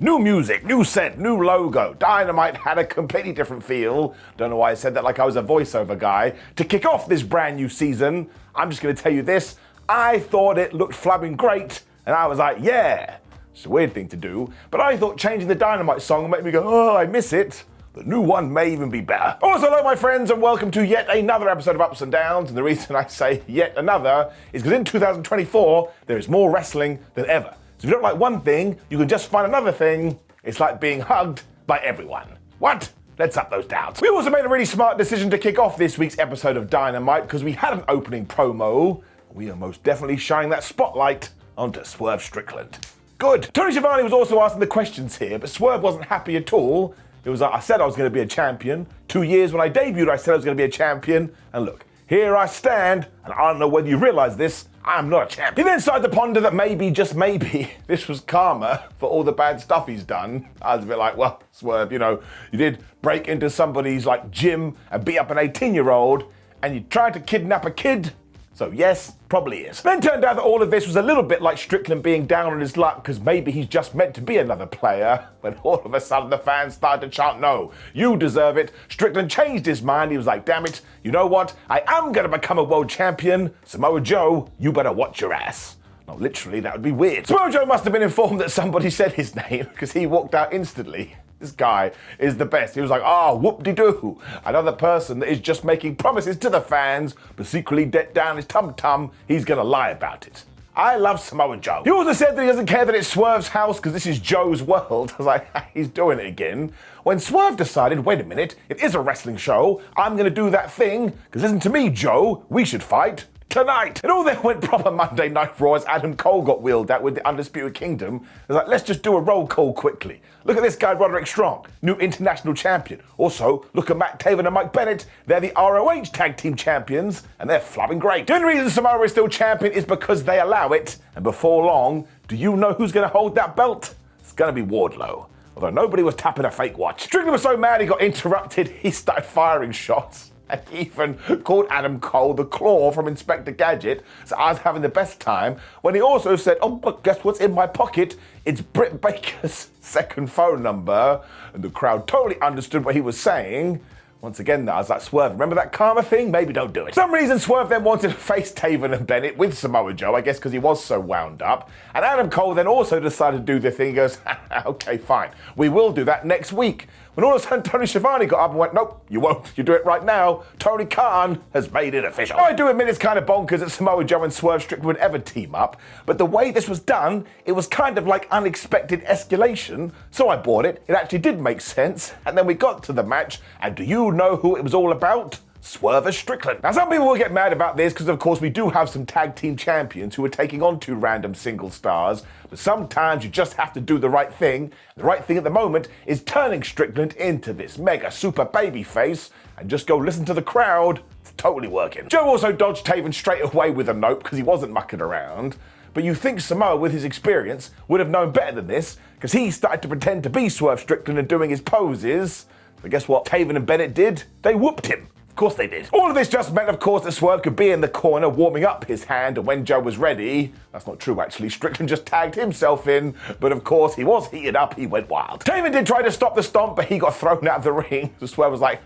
New music, new set, new logo. Dynamite had a completely different feel. Don't know why I said that like I was a voiceover guy. To kick off this brand new season, I'm just going to tell you this. I thought it looked flabbing great, and I was like, yeah. It's a weird thing to do, but I thought changing the Dynamite song would make me go, oh, I miss it. The new one may even be better. Also, hello my friends, and welcome to yet another episode of Ups and Downs. And the reason I say yet another is because in 2024, there is more wrestling than ever. So if you don't like one thing, you can just find another thing. It's like being hugged by everyone. What? Let's up those downs. We also made a really smart decision to kick off this week's episode of Dynamite because we had an opening promo. We are most definitely shining that spotlight onto Swerve Strickland. Good. Tony Schiavone was also asking the questions here, but Swerve wasn't happy at all. It was like, I said I was going to be a champion. 2 years when I debuted, I said I was going to be a champion. And look, here I stand, and I don't know whether you realize this, I'm not a champion. He then started to ponder that maybe, just maybe, this was karma for all the bad stuff he's done. I was a bit like, well, Swerve, you did break into somebody's gym and beat up an 18-year-old, and you tried to kidnap a kid. So yes, probably is. Then turned out that all of this was a little bit like Strickland being down on his luck because maybe he's just meant to be another player, when all of a sudden the fans started to chant, no, you deserve it. Strickland changed his mind. He was like, damn it, you know what? I am going to become a world champion. Samoa Joe, you better watch your ass. No, literally, that would be weird. Samoa Joe must have been informed that somebody said his name because he walked out instantly. This guy is the best. He was like, whoop-de-doo. Another person that is just making promises to the fans, but secretly dead down his tum-tum, he's gonna lie about it. I love Samoa Joe. He also said that he doesn't care that it's Swerve's house because this is Joe's world. I was like, he's doing it again. When Swerve decided, wait a minute, it is a wrestling show, I'm gonna do that thing, because listen to me, Joe, we should fight tonight. It all then went proper Monday Night Raw as Adam Cole got wheeled out with the Undisputed Kingdom. It was like, let's just do a roll call quickly. Look at this guy, Roderick Strong, new international champion. Also, look at Matt Taven and Mike Bennett. They're the ROH tag team champions, and they're flabbing great. The only reason Samoa is still champion is because they allow it. And before long, do you know who's going to hold that belt? It's going to be Wardlow. Although nobody was tapping a fake watch. Strickland was so mad he got interrupted, he started firing shots. And even called Adam Cole the Claw from Inspector Gadget, so I was having the best time, when he also said, oh, but guess what's in my pocket? It's Britt Baker's second phone number. And the crowd totally understood what he was saying. Once again, I was like, Swerve, remember that karma thing? Maybe don't do it. For some reason, Swerve then wanted to face Taven and Bennett with Samoa Joe, I guess because he was so wound up. And Adam Cole then also decided to do the thing. He goes, okay, fine. We will do that next week. When all of a sudden Tony Schiavone got up and went, nope, you won't. You do it right now. Tony Khan has made it official. I do admit it's kind of bonkers that Samoa Joe and Swerve Strickland would ever team up, but the way this was done, it was kind of like unexpected escalation, so I bought it. It actually did make sense, and then we got to the match, and do you know who it was all about? Swerve and Strickland. Now, some people will get mad about this because, of course, we do have some tag team champions who are taking on two random single stars, but sometimes you just have to do the right thing. The right thing at the moment is turning Strickland into this mega super baby face and just go listen to the crowd. It's totally working. Joe also dodged Taven straight away with a note because he wasn't mucking around. But you think Samoa, with his experience, would have known better than this because he started to pretend to be Swerve Strickland and doing his poses. But guess what Taven and Bennett did? They whooped him. Of course they did. All of this just meant, of course, that Swerve could be in the corner warming up his hand, and when Joe was ready, that's not true actually, Strickland just tagged himself in, but of course he was heated up, he went wild. Taven did try to stop the stomp, but he got thrown out of the ring, so Swerve was like,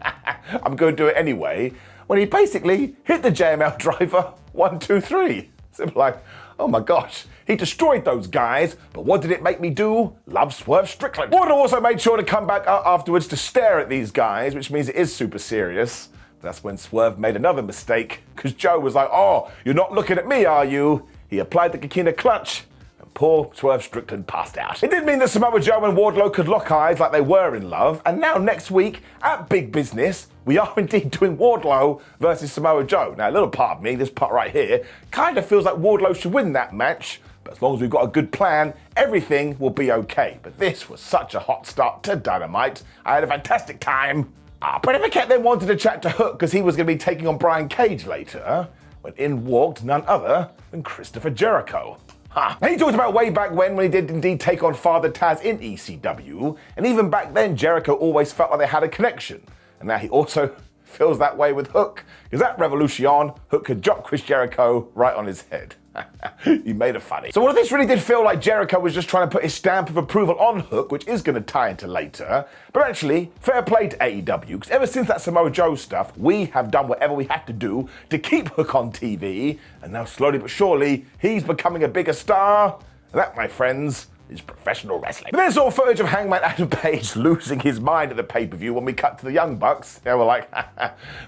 I'm going to do it anyway, when he basically hit the JML driver, 1, 2, 3. So like, oh my gosh, he destroyed those guys, but what did it make me do? Love Swerve Strickland. Wardlow also made sure to come back afterwards to stare at these guys, which means it is super serious. That's when Swerve made another mistake, because Joe was like, oh, you're not looking at me, are you? He applied the Kikina clutch, and poor Swerve Strickland passed out. It did mean that Samoa Joe and Wardlow could lock eyes like they were in love, and now next week, at Big Business, we are indeed doing Wardlow versus Samoa Joe. Now, a little part of me, this part right here, kind of feels like Wardlow should win that match, but as long as we've got a good plan, everything will be okay. But this was such a hot start to Dynamite. I had a fantastic time. But Cat then wanted to chat to Hook because he was going to be taking on Brian Cage later, when in walked none other than Christopher Jericho. And he talked about way back when he did indeed take on Father Taz in ECW, and even back then Jericho always felt like they had a connection. And now he also feels that way with Hook, because at Revolution, Hook could drop Chris Jericho right on his head. You made it funny. So all of this really did feel like Jericho was just trying to put his stamp of approval on Hook, which is going to tie into later. But actually, fair play to AEW, because ever since that Samoa Joe stuff, we have done whatever we had to do to keep Hook on TV. And now slowly but surely, he's becoming a bigger star. And that, my friends, is professional wrestling. But then saw footage of Hangman Adam Page losing his mind at the pay-per-view when we cut to the Young Bucks. They were like,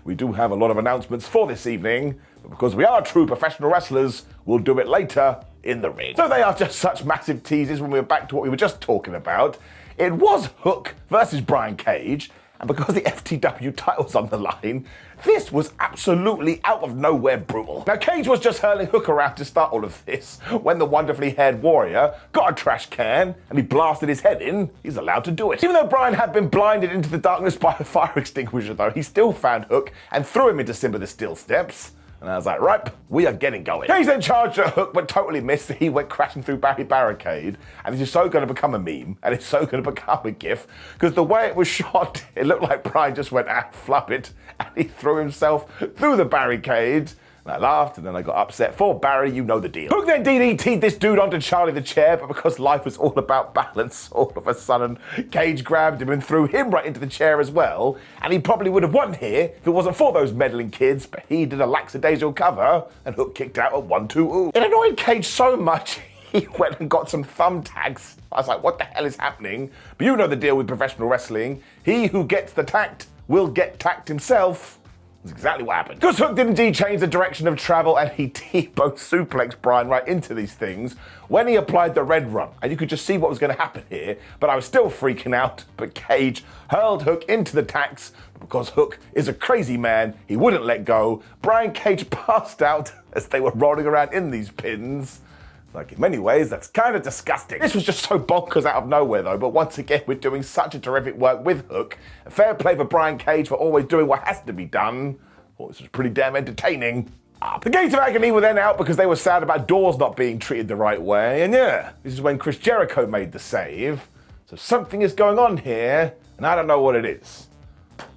we do have a lot of announcements for this evening, but because we are true professional wrestlers, we'll do it later in the ring. So they are just such massive teases when we were back to what we were just talking about. It was Hook versus Brian Cage, and because the FTW title's on the line, this was absolutely out of nowhere brutal. Now, Cage was just hurling Hook around to start all of this when the wonderfully haired warrior got a trash can and he blasted his head in. He's allowed to do it. Even though Brian had been blinded into the darkness by a fire extinguisher, though, he still found Hook and threw him into Simba the Steel Steps. And I was like, right, we are getting going. Cage then charged at Hook, but totally missed. He went crashing through Barry Barricade, and this is so going to become a meme, and it's so going to become a gif, because the way it was shot, it looked like Brian just went, flub it, and he threw himself through the barricade. And I laughed, and then I got upset. For Barry, you know the deal. Hook then DDT'd this dude onto Charlie the chair, but because life was all about balance, all of a sudden, Cage grabbed him and threw him right into the chair as well. And he probably would have won here if it wasn't for those meddling kids, but he did a lackadaisical cover, and Hook kicked out at 1-2 ooh. It annoyed Cage so much, he went and got some thumbtacks. I was like, what the hell is happening? But you know the deal with professional wrestling. He who gets the tact will get tacked himself. That's exactly what happened. Because Hook did indeed change the direction of travel, and he T-bone suplexed Brian right into these things when he applied the red rum. And you could just see what was going to happen here, but I was still freaking out. But Cage hurled Hook into the tacks. Because Hook is a crazy man, he wouldn't let go. Brian Cage passed out as they were rolling around in these pins. Like, in many ways, that's kind of disgusting. This was just so bonkers out of nowhere, though, but once again, we're doing such a terrific work with Hook. And fair play for Brian Cage for always doing what has to be done. Oh, this was pretty damn entertaining. The Gates of Agony were then out because they were sad about doors not being treated the right way, and yeah, this is when Chris Jericho made the save. So something is going on here, and I don't know what it is.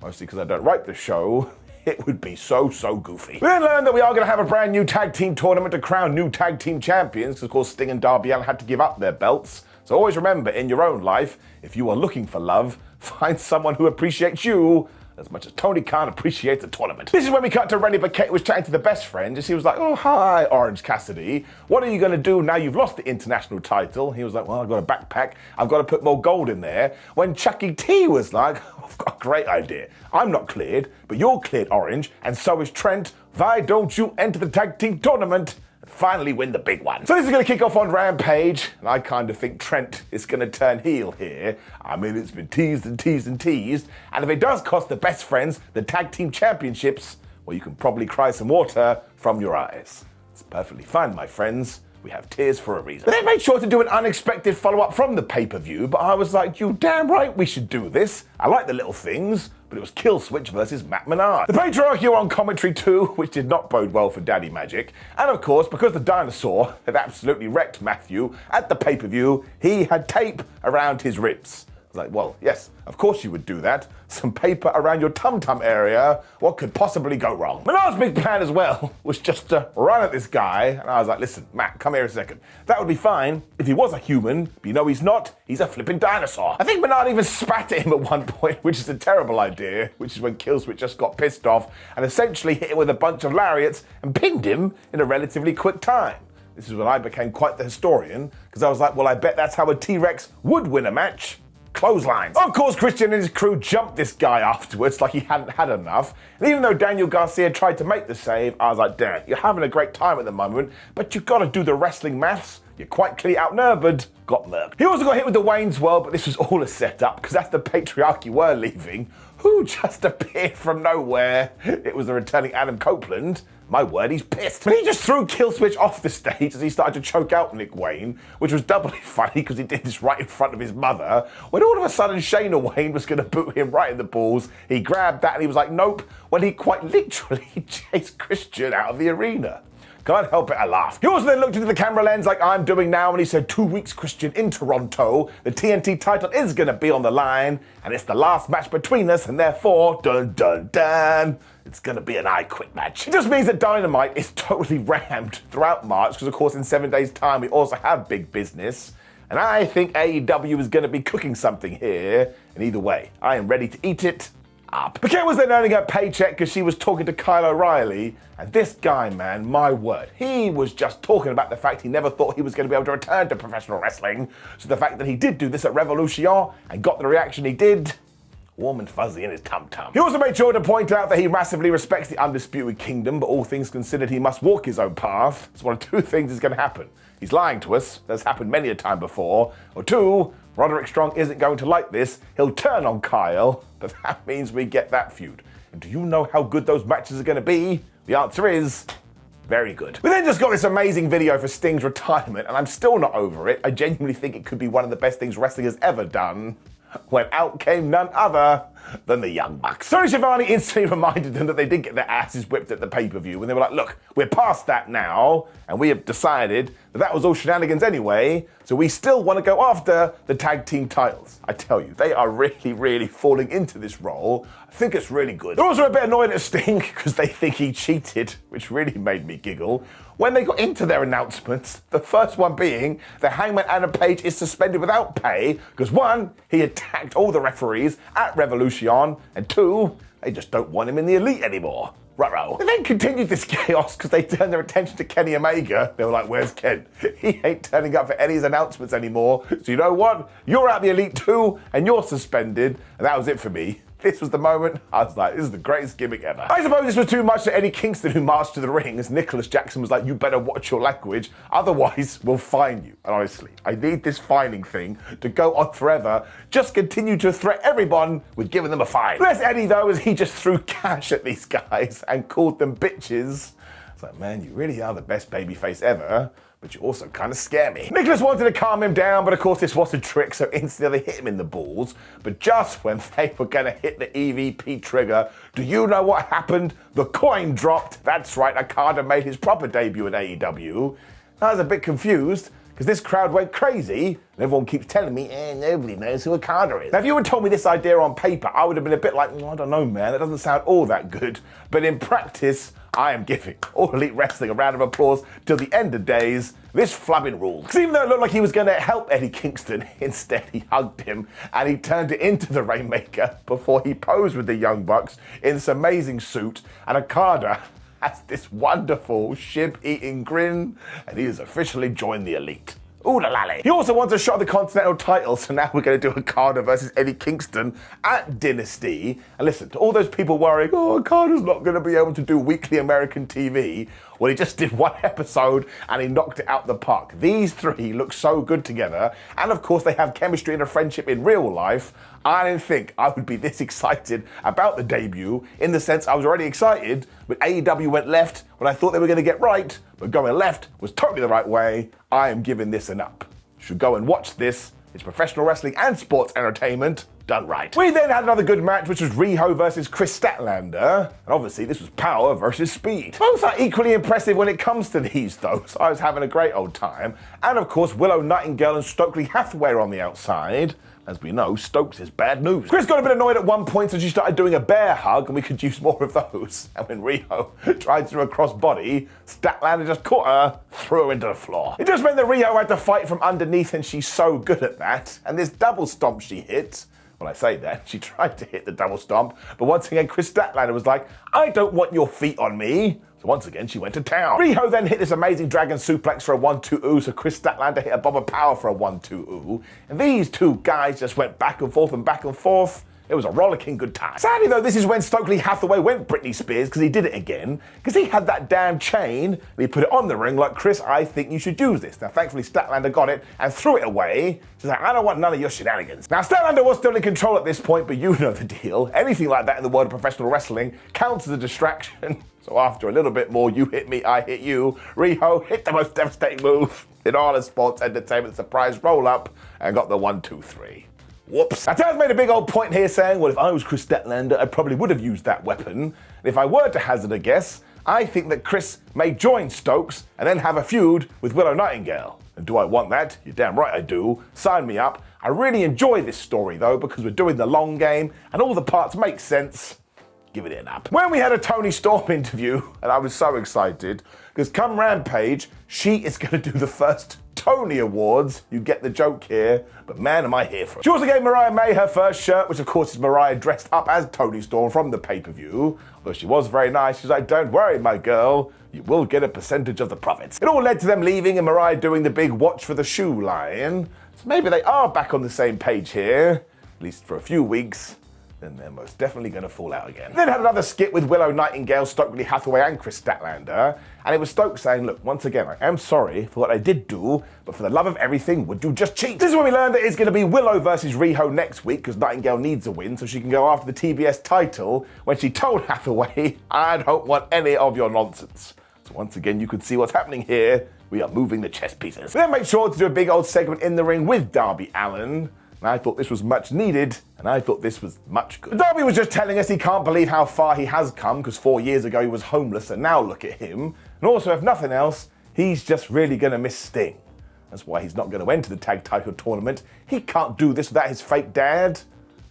Mostly because I don't write the show. It would be so goofy. We then learned that we are going to have a brand new tag team tournament to crown new tag team champions, because of course Sting and Darby Allin had to give up their belts. So always remember, in your own life, if you are looking for love, find someone who appreciates you as much as Tony Khan appreciates the tournament. This is when we cut to Randy, but Kate was chatting to the best friend, and she was like, oh, hi, Orange Cassidy. What are you going to do now you've lost the international title? He was like, well, I've got a backpack. I've got to put more gold in there. When Chucky T was like, I've got a great idea. I'm not cleared, but you're cleared, Orange, and so is Trent. Why don't you enter the tag team tournament and finally win the big one? So this is going to kick off on Rampage, and I kind of think Trent is going to turn heel here. I mean, it's been teased and teased and teased, and if it does cost the best friends the tag team championships, well, you can probably cry some water from your eyes. It's perfectly fine, my friends. We have tears for a reason. But they made sure to do an unexpected follow-up from the pay-per-view, but I was like, you damn right we should do this. I like the little things, but it was Killswitch versus Matt Menard. The Patriarchy were on commentary too, which did not bode well for Daddy Magic. And of course, because the dinosaur had absolutely wrecked Matthew at the pay-per-view, he had tape around his ribs. I was like, well, yes, of course you would do that. Some paper around your tum-tum area. What could possibly go wrong? Menard's big plan as well was just to run at this guy. And I was like, listen, Matt, come here a second. That would be fine if he was a human, but you know he's not. He's a flipping dinosaur. I think Menard even spat at him at one point, which is a terrible idea, which is when Killswitch just got pissed off and essentially hit him with a bunch of lariats and pinned him in a relatively quick time. This is when I became quite the historian, because I was like, well, I bet that's how a T-Rex would win a match. Clotheslines. Of course, Christian and his crew jumped this guy afterwards like he hadn't had enough. And even though Daniel Garcia tried to make the save, I was like, Dan, you're having a great time at the moment, but you've got to do the wrestling maths. You're quite clearly outnumbered. Got murked. He also got hit with the Wayne's World, but this was all a setup, because as the Patriarchy were leaving, who just appeared from nowhere? It was the returning Adam Copeland. My word, he's pissed. But he just threw Killswitch off the stage as he started to choke out Nick Wayne, which was doubly funny because he did this right in front of his mother. When all of a sudden Shayna Wayne was going to boot him right in the balls, he grabbed that and he was like, nope, when he quite literally chased Christian out of the arena. Can't help it, I laughed. He also then looked into the camera lens like I'm doing now, and he said, 2 weeks, Christian, in Toronto. The TNT title is going to be on the line, and it's the last match between us, and therefore, dun dun dun, it's going to be an I Quit match. It just means that Dynamite is totally rammed throughout March, because of course in 7 days' time we also have Big Business. And I think AEW is going to be cooking something here. And either way, I am ready to eat it up. But was then earning her paycheck because she was talking to Kyle O'Reilly. And this guy, man, my word, he was just talking about the fact he never thought he was going to be able to return to professional wrestling. So the fact that he did do this at Revolution and got the reaction he did, warm and fuzzy in his tum-tum. He also made sure to point out that he massively respects the Undisputed Kingdom, but all things considered, he must walk his own path. So one of two things is going to happen. He's lying to us, that's happened many a time before. Or two, Roderick Strong isn't going to like this, he'll turn on Kyle, but that means we get that feud. And do you know how good those matches are going to be? The answer is, very good. We then just got this amazing video for Sting's retirement, and I'm still not over it. I genuinely think it could be one of the best things wrestling has ever done, when out came none other than the Young Bucks. Tony Schiavone instantly reminded them that they did get their asses whipped at the pay-per-view, and they were like, look, we're past that now, and we have decided that was all shenanigans anyway, so we still want to go after the tag team titles. I tell you, they are really, really falling into this role. I think it's really good. They're also a bit annoyed at Sting because they think he cheated, which really made me giggle. When they got into their announcements, the first one being that Hangman Adam Page is suspended without pay because one, he attacked all the referees at Revolution, and two, they just don't want him in the Elite anymore. Ruh-roh. They then continued this chaos because they turned their attention to Kenny Omega. They were like, where's Ken? He ain't turning up for any of his announcements anymore. So you know what? You're out the Elite too, and you're suspended. And that was it for me. This was the moment I was like, this is the greatest gimmick ever. I suppose this was too much for Eddie Kingston, who marched to the ring, as Nicholas Jackson was like, you better watch your language, otherwise we'll fine you. And honestly, I need this fining thing to go on forever. Just continue to threat everyone with giving them a fine. Bless Eddie though, as he just threw cash at these guys and called them bitches. It's like, man, you really are the best babyface ever, but you also kind of scare me. Nicholas wanted to calm him down, but of course this was a trick, so instantly they hit him in the balls. But just when they were gonna hit the EVP trigger, do you know what happened? The coin dropped. That's right, Okada made his proper debut at AEW. I was a bit confused, because this crowd went crazy, and everyone keeps telling me, nobody knows who Okada is. Now, if you had told me this idea on paper, I would have been a bit like, I don't know, man, that doesn't sound all that good. But in practice, I am giving All Elite Wrestling a round of applause till the end of days. This flubbing rules. Because even though it looked like he was going to help Eddie Kingston, instead he hugged him and he turned it into the Rainmaker before he posed with the Young Bucks in this amazing suit, and Okada has this wonderful shib-eating grin, and he has officially joined the Elite. Ooh la lally. He also wants a shot at the Continental title, so now we're going to do Okada versus Eddie Kingston at Dynasty. And listen, to all those people worrying, Okada's not going to be able to do weekly American TV. Well, he just did one episode and he knocked it out the park. These three look so good together, and of course they have chemistry and a friendship in real life. I didn't think I would be this excited about the debut, in the sense I was already excited, but AEW went left when I thought they were going to get right, but going left was totally the right way. I am giving this an up. You should go and watch this. It's professional wrestling and sports entertainment done right. We then had another good match, which was Riho versus Kris Statlander. And obviously this was power versus speed. Both are equally impressive when it comes to these though, so I was having a great old time. And of course, Willow Nightingale and Stokely Hathaway are on the outside. As we know, Stokes is bad news. Kris got a bit annoyed at one point, so she started doing a bear hug, and we could use more of those. And when Riho tried to do a crossbody, Statlander just caught her, threw her into the floor. It just meant that Riho had to fight from underneath, and she's so good at that. And this double stomp she hit, when I say that, she tried to hit the double stomp, but once again, Kris Statlander was like, I don't want your feet on me. So once again, she went to town. Riho then hit this amazing dragon suplex for a 1-2-oo, so Kris Statlander hit a bomb of power for a 1-2-oo. And these two guys just went back and forth and back and forth. It was a rollicking good time. Sadly though, this is when Stokely Hathaway went Britney Spears, because he did it again, because he had that damn chain, and he put it on the ring like, Kris, I think you should use this. Now thankfully Statlander got it and threw it away. She's like, I don't want none of your shenanigans. Now Statlander was still in control at this point, but you know the deal. Anything like that in the world of professional wrestling counts as a distraction. So after a little bit more you hit me, I hit you, Riho hit the most devastating move in all of sports entertainment, surprise roll up, and got the 1-2-3. Whoops. Now, Taz made a big old point here saying, well, if I was Kris Statlander, I probably would have used that weapon. And if I were to hazard a guess, I think that Kris may join Stokes and then have a feud with Willow Nightingale. And do I want that? You're damn right I do. Sign me up. I really enjoy this story though because we're doing the long game and all the parts make sense. Give it an up. When we had a Toni Storm interview, and I was so excited, because come Rampage, she is going to do the first Tony Awards. You get the joke here, but man, am I here for it. She also gave Mariah May her first shirt, which of course is Mariah dressed up as Toni Storm from the pay-per-view. Although she was very nice, she's like, don't worry, my girl, you will get a percentage of the profits. It all led to them leaving and Mariah doing the big watch for the shoe line. So maybe they are back on the same page here, at least for a few weeks. Then they're most definitely going to fall out again. Then had another skit with Willow Nightingale, Stokely Hathaway and Kris Statlander, and it was Stokes saying, look, once again, I am sorry for what I did do, but for the love of everything, would you just cheat? This is when we learned that it's going to be Willow versus Riho next week, because Nightingale needs a win so she can go after the TBS title, when she told Hathaway, I don't want any of your nonsense. So once again, you could see what's happening here. We are moving the chess pieces. We then made sure to do a big old segment in the ring with Darby Allin. And I thought this was much needed, and I thought this was much good. Darby was just telling us he can't believe how far he has come, because 4 years ago he was homeless, and now look at him. And also, if nothing else, he's just really going to miss Sting. That's why he's not going to enter the tag title tournament. He can't do this without his fake dad.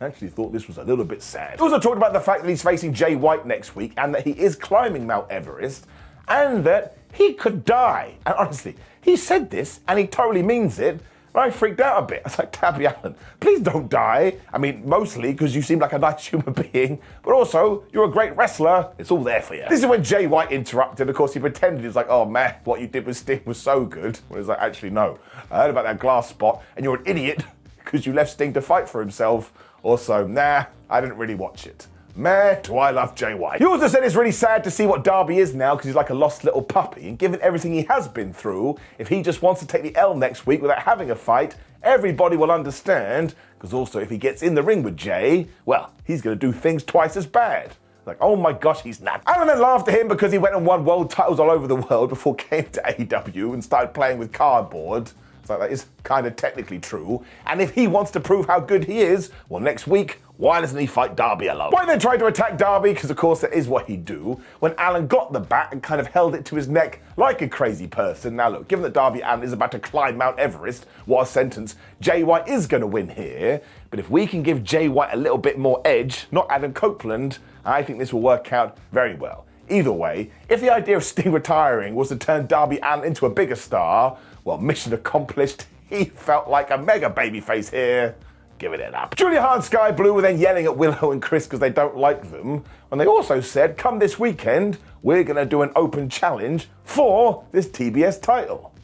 I actually thought this was a little bit sad. He also talked about the fact that he's facing Jay White next week, and that he is climbing Mount Everest, and that he could die. And honestly, he said this, and he totally means it. I freaked out a bit. I was like, Darby Allin, please don't die. I mean, mostly because you seem like a nice human being, but also you're a great wrestler. It's all there for you. This is when Jay White interrupted. Of course, he pretended. He was like, oh man, what you did with Sting was so good. Well, he was like, actually, no. I heard about that glass spot, and you're an idiot because you left Sting to fight for himself. Also, nah, I didn't really watch it. Man, do I love Jay White. He also said it's really sad to see what Darby is now because he's like a lost little puppy. And given everything he has been through, if he just wants to take the L next week without having a fight, everybody will understand. Because also, if he gets in the ring with Jay, well, he's going to do things twice as bad. Like, oh my gosh, he's not. Alan then laughed at him because he went and won world titles all over the world before he came to AEW and started playing with cardboard. So that is kind of technically true. And if he wants to prove how good he is, well, next week, why doesn't he fight Darby alone? Why they tried to attack Darby, because of course that is what he'd do, when Allin got the bat and kind of held it to his neck like a crazy person. Now look, given that Darby Allin is about to climb Mount Everest, what a sentence, Jay White is going to win here. But if we can give Jay White a little bit more edge, not Adam Copeland, I think this will work out very well. Either way, if the idea of Sting retiring was to turn Darby Allin into a bigger star, well, mission accomplished. He felt like a mega babyface here. Give it up. Julia Hart and Sky Blue were then yelling at Willow and Kris because they don't like them. And they also said, come this weekend, we're going to do an open challenge for this TBS title.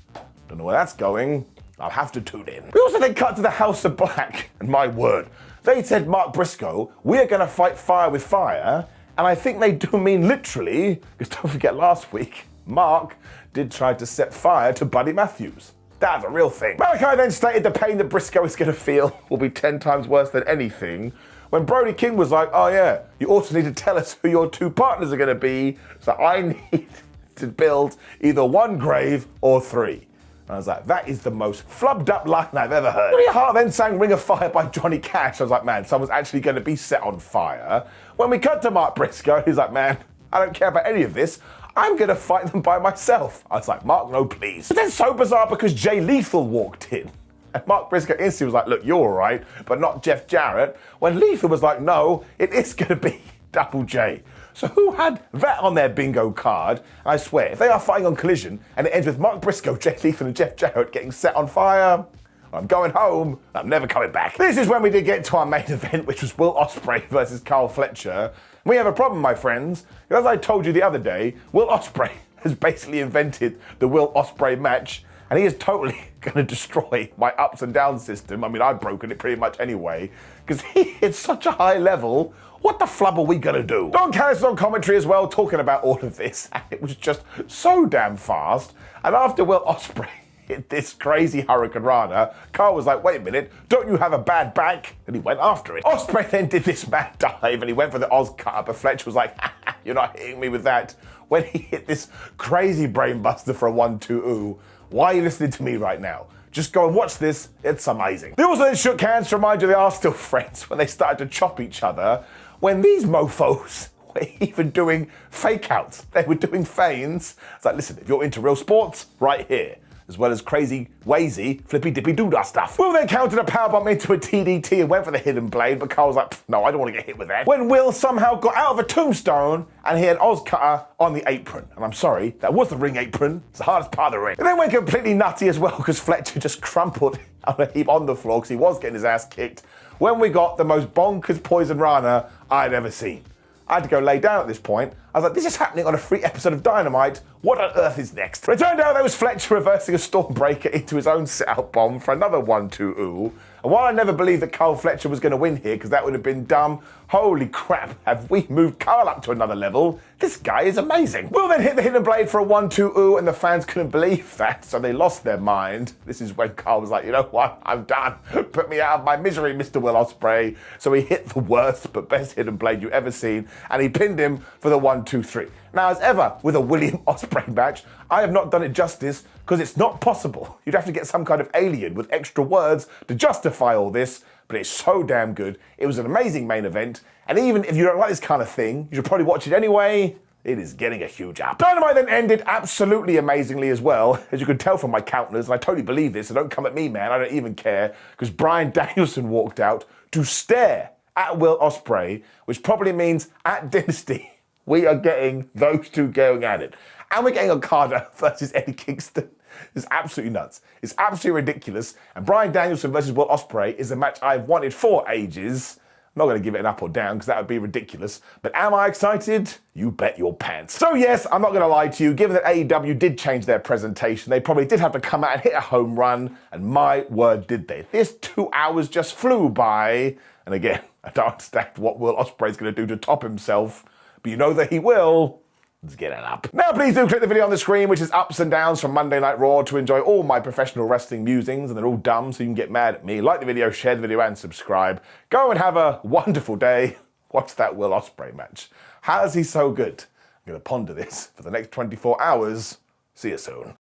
Don't know where that's going. I'll have to tune in. We also then cut to the House of Black. And my word, they said, Mark Briscoe, we're going to fight fire with fire. And I think they do mean literally, because don't forget last week, Mark did try to set fire to Buddy Matthews. That's a real thing. Malachi then stated the pain that Briscoe is going to feel will be 10 times worse than anything, when Brody King was like, oh yeah, you also need to tell us who your two partners are going to be, so I need to build either one grave or three. And I was like, that is the most flubbed up line I've ever heard. Julia Hart then sang Ring of Fire by Johnny Cash. I was like, man, someone's actually going to be set on fire. When we cut to Mark Briscoe, he's like, man, I don't care about any of this. I'm going to fight them by myself. I was like, Mark, no, please. But then so bizarre because Jay Lethal walked in. And Mark Briscoe instantly was like, look, you're all right, but not Jeff Jarrett. When Lethal was like, no, it is going to be Double J. So who had that on their bingo card? And I swear, if they are fighting on Collision and it ends with Mark Briscoe, Jay Lethal and Jeff Jarrett getting set on fire, I'm going home. I'm never coming back. This is when we did get to our main event, which was Will Ospreay versus Carl Fletcher. We have a problem, my friends. As I told you the other day, Will Ospreay has basically invented the Will Ospreay match, and he is totally going to destroy my ups and downs system. I mean, I've broken it pretty much anyway, because he hit such a high level. What the flub are we going to do? Don Callis on commentary as well, talking about all of this, and it was just so damn fast. And after Will Ospreay hit this crazy Hurricane Rana, Carl was like, wait a minute, don't you have a bad back? And he went after it. Ospreay then did this mad dive and he went for the Oz cut, but Fletcher was like, you're not hitting me with that. When he hit this crazy brainbuster for a 1-2-ooh, why are you listening to me right now? Just go and watch this, it's amazing. They also then shook hands to remind you they are still friends when they started to chop each other, when these mofos were even doing fake outs. They were doing feigns. It's like, listen, if you're into real sports, right here. As well as crazy, wazy, flippy-dippy-doodah stuff. Will then countered a powerbomb into a TDT and went for the hidden blade, but Carl was like, no, I don't want to get hit with that. When Will somehow got out of a tombstone and he had Oz Cutter on the apron. And I'm sorry, that was the ring apron. It's the hardest part of the ring. And then went completely nutty as well because Fletcher just crumpled on a heap on the floor because he was getting his ass kicked when we got the most bonkers Poison Rana I'd ever seen. I had to go lay down at this point. I was like, this is happening on a free episode of Dynamite. What on earth is next? But it turned out there was Fletcher reversing a Stormbreaker into his own sit-out bomb for another 1-2-ooh. And while I never believed that Carl Fletcher was going to win here, because that would have been dumb, holy crap, have we moved Carl up to another level? This guy is amazing. Will then hit the hidden blade for a 1-2-ooh, and the fans couldn't believe that, so they lost their mind. This is when Carl was like, you know what, I'm done. Put me out of my misery, Mr. Will Ospreay. So he hit the worst but best hidden blade you've ever seen, and he pinned him for the 1-2-3. Now, as ever with a William Ospreay match, I have not done it justice because it's not possible. You'd have to get some kind of alien with extra words to justify all this, but it's so damn good. It was an amazing main event, and even if you don't like this kind of thing, you should probably watch it anyway. It is getting a huge up. Dynamite then ended absolutely amazingly as well, as you can tell from my counters, and I totally believe this, so don't come at me, man, I don't even care, because Bryan Danielson walked out to stare at Will Ospreay, which probably means at Dynasty. We are getting those two going at it. And we're getting Okada versus Eddie Kingston. It's absolutely nuts. It's absolutely ridiculous. And Bryan Danielson versus Will Ospreay is a match I've wanted for ages. I'm not going to give it an up or down because that would be ridiculous. But am I excited? You bet your pants. So yes, I'm not going to lie to you. Given that AEW did change their presentation, they probably did have to come out and hit a home run. And my word, did they. This 2 hours just flew by. And again, I don't understand what Will Ospreay's going to do to top himself. But you know that he will. Let's get it up. Now please do click the video on the screen, which is ups and downs from Monday Night Raw, to enjoy all my professional wrestling musings, and they're all dumb, so you can get mad at me. Like the video, share the video, and subscribe. Go and have a wonderful day. Watch that Will Ospreay match. How is he so good? I'm going to ponder this for the next 24 hours. See you soon.